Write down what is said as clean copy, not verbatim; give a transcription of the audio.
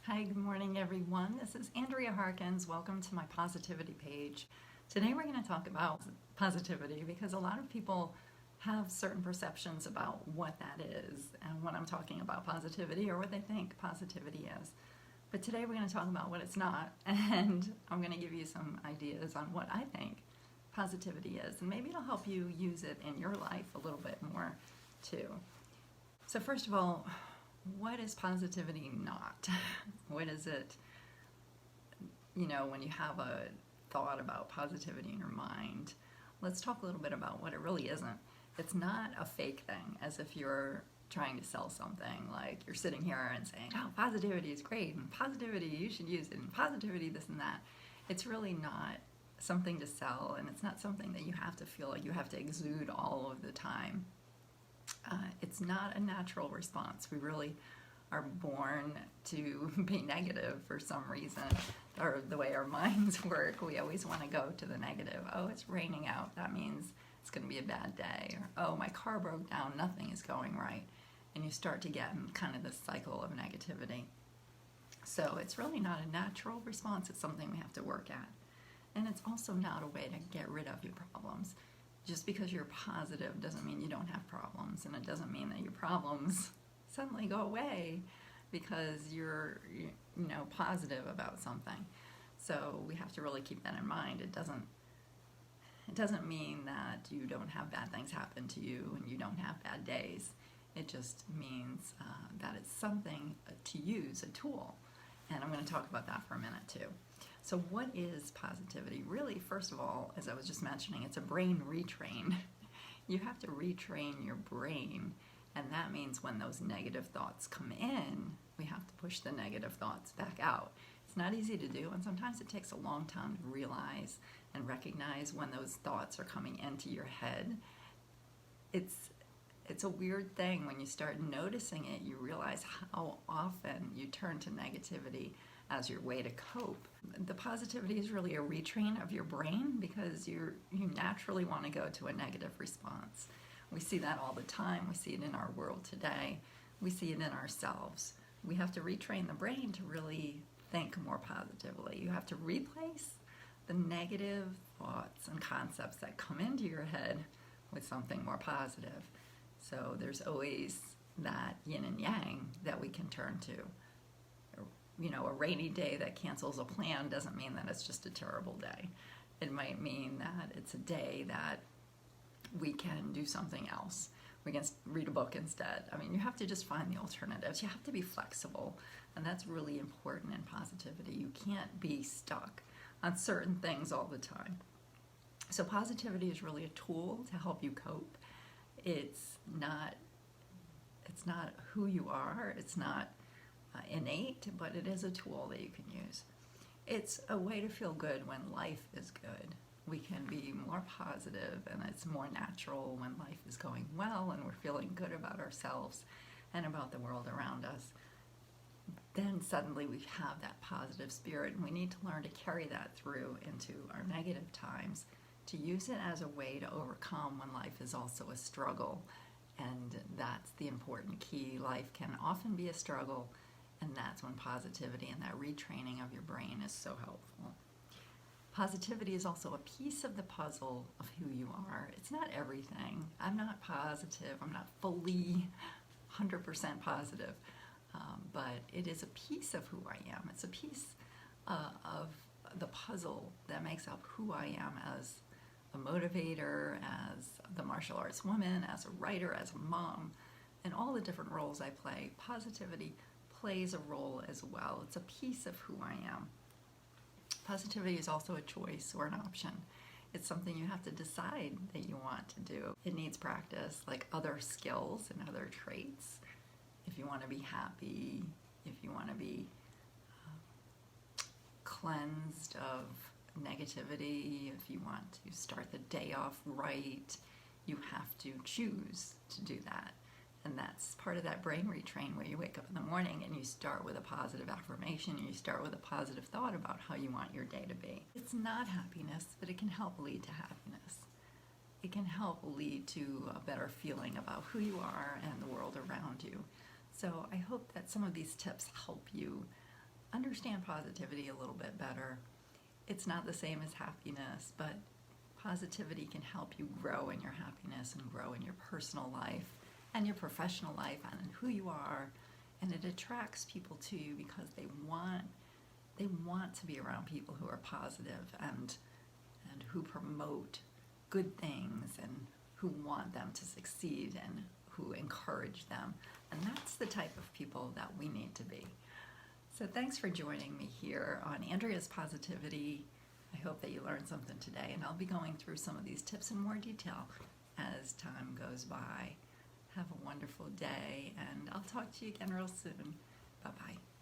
Hi, good morning everyone. This is Andrea Harkins. Welcome to my positivity page. Today we're going to talk about positivity because a lot of people have certain perceptions about what that is and when I'm talking about positivity or what they think positivity is. But today we're going to talk about what it's not, and I'm going to give you some ideas on what I think positivity is, and maybe it'll help you use it in your life a little bit more too. So first of all, what is positivity not? What is it, when you have a thought about positivity in your mind? Let's talk a little bit about what it really isn't. It's not a fake thing, as if you're trying to sell something, like you're sitting here and saying, oh, positivity is great, and positivity, you should use it, and positivity, this and that. It's really not something to sell, and it's not something that you have to feel like you have to exude all of the time. It's not a natural response. We really are born to be negative for some reason, or the way our minds work. We always want to go to the negative. Oh, it's raining out. That means it's going to be a bad day. Or, oh, my car broke down. Nothing is going right. And you start to get in kind of this cycle of negativity. So it's really not a natural response. It's something we have to work at. And it's also not a way to get rid of your problems. Just because you're positive doesn't mean you don't have problems, and it doesn't mean that your problems suddenly go away because you're positive about something. So we have to really keep that in mind. It doesn't mean that you don't have bad things happen to you and you don't have bad days. It just means that it's something to use, a tool. And I'm going to talk about that for a minute too. So what is positivity? Really, first of all, as I was just mentioning, it's a brain retrain. You have to retrain your brain, and that means when those negative thoughts come in, we have to push the negative thoughts back out. It's not easy to do, and sometimes it takes a long time to realize and recognize when those thoughts are coming into your head. It's a weird thing. When you start noticing it, you realize how often you turn to negativity as your way to cope. The positivity is really a retrain of your brain because you naturally want to go to a negative response. We see that all the time. We see it in our world today. We see it in ourselves. We have to retrain the brain to really think more positively. You have to replace the negative thoughts and concepts that come into your head with something more positive. So there's always that yin and yang that we can turn to. A rainy day that cancels a plan doesn't mean that it's just a terrible day. It might mean that it's a day that we can do something else. We can read a book instead. You have to just find the alternatives. You have to be flexible, and that's really important in positivity. You can't be stuck on certain things all the time. So positivity is really a tool to help you cope. It's not who you are. It's not innate, but it is a tool that you can use. It's a way to feel good when life is good. We can be more positive, and it's more natural when life is going well and we're feeling good about ourselves and about the world around us. Then suddenly we have that positive spirit, and we need to learn to carry that through into our negative times, to use it as a way to overcome when life is also a struggle. And that's the important key. Life can often be a struggle, and that's when positivity and that retraining of your brain is so helpful. Positivity is also a piece of the puzzle of who you are. It's not everything. I'm not positive. I'm not fully 100% positive. But it is a piece of who I am. It's a piece of the puzzle that makes up who I am as a motivator, as the martial arts woman, as a writer, as a mom, and all the different roles I play. Positivity plays a role as well. It's a piece of who I am. Positivity is also a choice or an option. It's something you have to decide that you want to do. It needs practice, like other skills and other traits. If you want to be happy, if you want to be cleansed of negativity, if you want to start the day off right, you have to choose to do that. And that's part of that brain retrain, where you wake up in the morning and you start with a positive affirmation, and you start with a positive thought about how you want your day to be. It's not happiness, but it can help lead to happiness. It can help lead to a better feeling about who you are and the world around you. So I hope that some of these tips help you understand positivity a little bit better. It's not the same as happiness, but positivity can help you grow in your happiness and grow in your personal life and your professional life and in who you are. And it attracts people to you because they want to be around people who are positive and who promote good things and who want them to succeed and who encourage them. And that's the type of people that we need to be. So thanks for joining me here on Andrea's Positivity. I hope that you learned something today, and I'll be going through some of these tips in more detail as time goes by. Have a wonderful day, and I'll talk to you again real soon. Bye-bye.